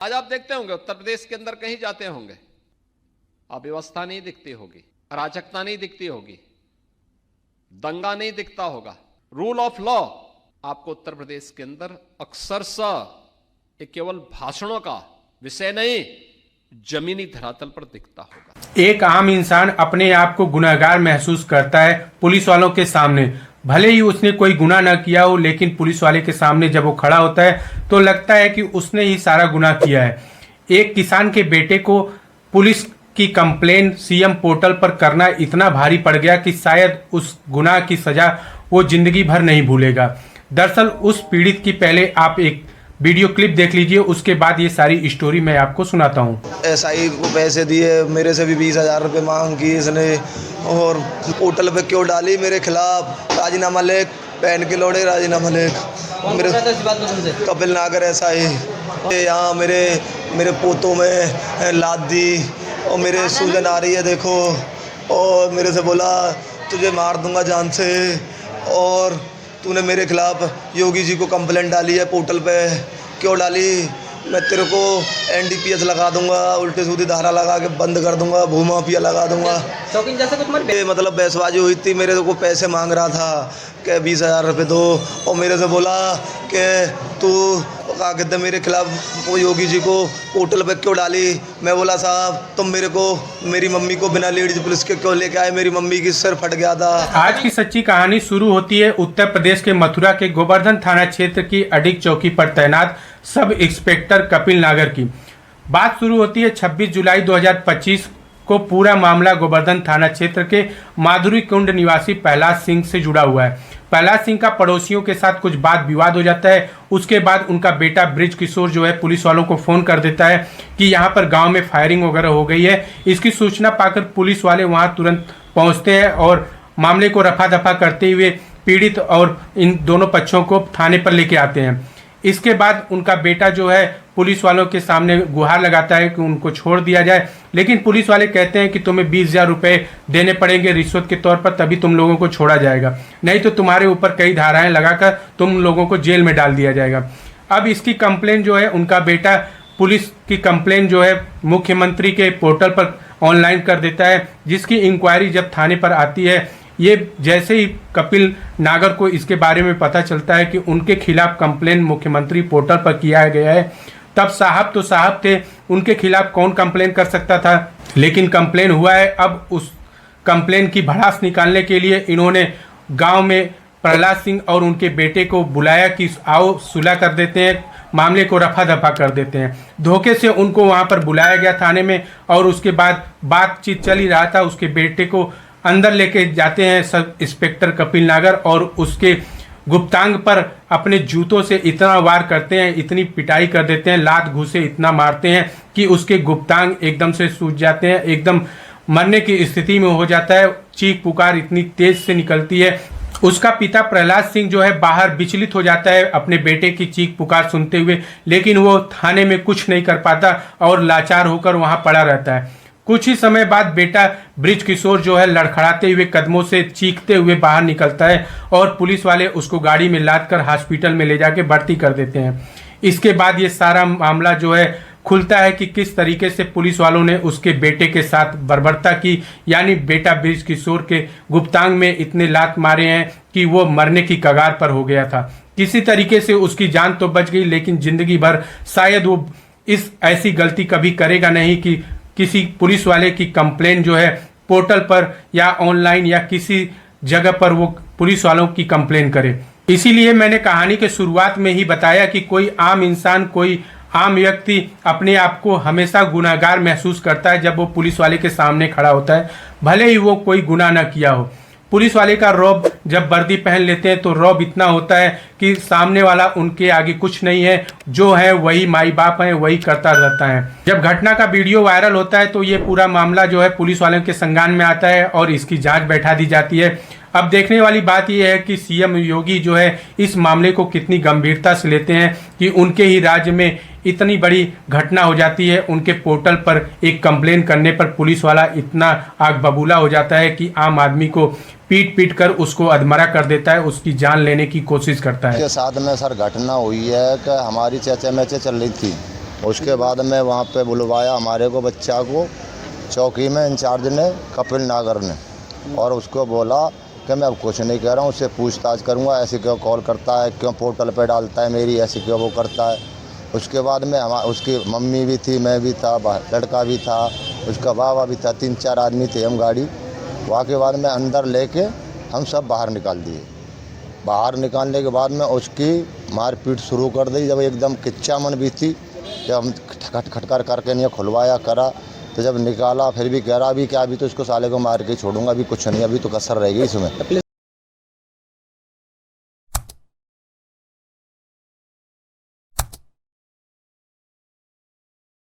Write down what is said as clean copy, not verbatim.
आज आप देखते होंगे उत्तर प्रदेश के अंदर कहीं जाते होंगे, अव्यवस्था नहीं दिखती होगी, अराजकता नहीं दिखती होगी, दंगा नहीं दिखता होगा। रूल ऑफ लॉ आपको उत्तर प्रदेश के अंदर अक्सरशः ये केवल भाषणों का विषय नहीं, जमीनी धरातल पर दिखता होगा। एक आम इंसान अपने आप को गुनहगार महसूस करता है पुलिस वालों के सामने। भले ही उसने कोई गुनाह न किया हो, लेकिन पुलिस वाले के सामने जब वो खड़ा होता है तो लगता है कि उसने ही सारा गुनाह किया है। एक किसान के बेटे को पुलिस की कंप्लेन सीएम पोर्टल पर करना इतना भारी पड़ गया कि शायद उस गुनाह की सजा वो जिंदगी भर नहीं भूलेगा। दरअसल उस पीड़ित की पहले आप एक वीडियो क्लिप देख लीजिए, उसके बाद ये सारी स्टोरी मैं आपको सुनाता हूँ। एसआई को पैसे दिए, मेरे से भी 20,000 रुपये मांग की इसने, और पोर्टल पे क्यों डाली मेरे खिलाफ राजीनामा लेख, पहन के लौड़े राजीनामा लेख। मेरे कपिल नागर एसआई यहाँ मेरे पोतों में लाद दी और मेरे सूजन आ रही है देखो, और मेरे से बोला तुझे मार दूंगा जान से, और तूने मेरे खिलाफ योगी जी को कंप्लेंट डाली है पोर्टल पे, क्यों डाली? मैं तेरे को एनडीपीएस लगा दूंगा, उल्टे सीधी धारा लगा के बंद कर दूंगा, भूमाफिया लगा दूंगा। मतलब बहसबाजी हुई थी, मेरे को पैसे मांग रहा था कि 20,000 रुपये दो, और मेरे से बोला कि तू क्या कहते मेरे खिलाफ वो योगी जी को पोर्टल पे क्यों डाली? मैं बोला साहब तुम मेरे को मेरी मम्मी को बिना लेडीज पुलिस के क्यों लेके आए, मेरी मम्मी की सिर फट गया था। आज की सच्ची कहानी शुरू होती है उत्तर प्रदेश के मथुरा के गोवर्धन थाना क्षेत्र की अडिग चौकी पर तैनात सब इंस्पेक्टर कपिल नागर की। बात शुरू होती है 26 जुलाई 2025 को। पूरा मामला गोवर्धन थाना क्षेत्र के माधुरी कुंड निवासी प्रहलाद सिंह से जुड़ा हुआ है। प्रहलाद सिंह का पड़ोसियों के साथ कुछ वाद विवाद हो जाता है। उसके बाद उनका बेटा ब्रिज किशोर जो है पुलिस वालों को फोन कर देता है कि यहाँ पर गांव में फायरिंग वगैरह हो गई है। इसकी सूचना पाकर पुलिस वाले वहां तुरंत पहुंचते हैं और मामले को रफा दफा करते हुए पीड़ित और इन दोनों पक्षों को थाने पर लेके आते हैं। इसके बाद उनका बेटा जो है पुलिस वालों के सामने गुहार लगाता है कि उनको छोड़ दिया जाए, लेकिन पुलिस वाले कहते हैं कि तुम्हें 20,000 रुपये देने पड़ेंगे रिश्वत के तौर पर, तभी तुम लोगों को छोड़ा जाएगा, नहीं तो तुम्हारे ऊपर कई धाराएं लगाकर तुम लोगों को जेल में डाल दिया जाएगा। अब इसकी कंप्लेन जो है उनका बेटा पुलिस की कंप्लेन जो है मुख्यमंत्री के पोर्टल पर ऑनलाइन कर देता है, जिसकी इंक्वायरी जब थाने पर आती है, ये जैसे ही कपिल नागर को इसके बारे में पता चलता है कि उनके खिलाफ कंप्लेन मुख्यमंत्री पोर्टल पर किया गया है, तब साहब तो साहब थे, उनके खिलाफ कौन कंप्लेन कर सकता था। लेकिन कंप्लेन हुआ है। अब उस कंप्लेन की भड़ास निकालने के लिए इन्होंने गांव में प्रहलाद सिंह और उनके बेटे को बुलाया कि आओ सुलह कर देते हैं, मामले को रफा दफा कर देते हैं। धोखे से उनको वहां पर बुलाया गया थाने में, और उसके बाद बातचीत चल ही रहा था। उसके बेटे को अंदर लेके जाते हैं सब इंस्पेक्टर कपिल नागर और उसके गुप्तांग पर अपने जूतों से इतना वार करते हैं, इतनी पिटाई कर देते हैं, लात घूसे इतना मारते हैं कि उसके गुप्तांग एकदम से सूज जाते हैं, एकदम मरने की स्थिति में हो जाता है। चीख पुकार इतनी तेज से निकलती है। उसका पिता प्रहलाद सिंह जो है बाहर विचलित हो जाता है अपने बेटे की चीख पुकार सुनते हुए, लेकिन वो थाने में कुछ नहीं कर पाता और लाचार होकर वहां पड़ा रहता है। कुछ ही समय बाद बेटा ब्रिज किशोर जो है लड़खड़ाते हुए कदमों से चीखते हुए बाहर निकलता है और पुलिस वाले उसको गाड़ी में लाद कर हॉस्पिटल में ले जाके भर्ती कर देते हैं। इसके बाद ये सारा मामला जो है खुलता है कि किस तरीके से पुलिस वालों ने उसके बेटे के साथ बर्बरता की, यानी बेटा ब्रिज किशोर के गुप्तांग में इतने लात मारे हैं कि वो मरने की कगार पर हो गया था। किसी तरीके से उसकी जान तो बच गई, लेकिन जिंदगी भर शायद वो इस ऐसी गलती कभी करेगा नहीं कि किसी पुलिस वाले की कंप्लेन जो है पोर्टल पर या ऑनलाइन या किसी जगह पर वो पुलिस वालों की कंप्लेन करे। इसीलिए मैंने कहानी के शुरुआत में ही बताया कि कोई आम इंसान, कोई आम व्यक्ति अपने आप को हमेशा गुनाहगार महसूस करता है जब वो पुलिस वाले के सामने खड़ा होता है, भले ही वो कोई गुनाह न किया हो। पुलिस वाले का रौब जब वर्दी पहन लेते हैं तो रौब इतना होता है कि सामने वाला उनके आगे कुछ नहीं है, जो है वही माई बाप है, वही करता रहता है। जब घटना का वीडियो वायरल होता है तो ये पूरा मामला जो है पुलिस वालों के संज्ञान में आता है और इसकी जांच बैठा दी जाती है। अब देखने वाली बात यह है कि सीएम योगी जो है इस मामले को कितनी गंभीरता से लेते हैं कि उनके ही राज्य में इतनी बड़ी घटना हो जाती है, उनके पोर्टल पर एक कंप्लेन करने पर पुलिस वाला इतना आग बबूला हो जाता है कि आम आदमी को पीट पीट कर उसको अधमरा कर देता है, उसकी जान लेने की कोशिश करता है। के साथ में सर घटना हुई है कि हमारी चेचे मैचे चल रही थी उसके बाद में वहाँ पे बुलवाया हमारे को बच्चा को चौकी में इंचार्ज ने कपिल नागर ने, और उसको बोला कि मैं अब कुछ नहीं कह रहा हूँ, उससे पूछताछ करूँगा, ऐसे क्यों कॉल करता है, क्यों पोर्टल पे डालता है मेरी, ऐसे क्यों वो करता है। उसके बाद में उसकी मम्मी भी थी, मैं भी था, लड़का भी था, उसका बाबा भी था, 3-4 आदमी थे हम गाड़ी। वहाँ के बाद में अंदर लेके हम सब बाहर निकाल दिए। बाहर निकालने के बाद में उसकी मारपीट शुरू कर दी। जब एकदम किच्चा मन भी थी, जब हम खटखट करके नहीं खुलवाया करा, तो जब निकाला फिर भी कह रहा अभी क्या, अभी तो इसको साले को मार के छोड़ूंगा, अभी कुछ नहीं, अभी तो कसर रहेगी इसमें।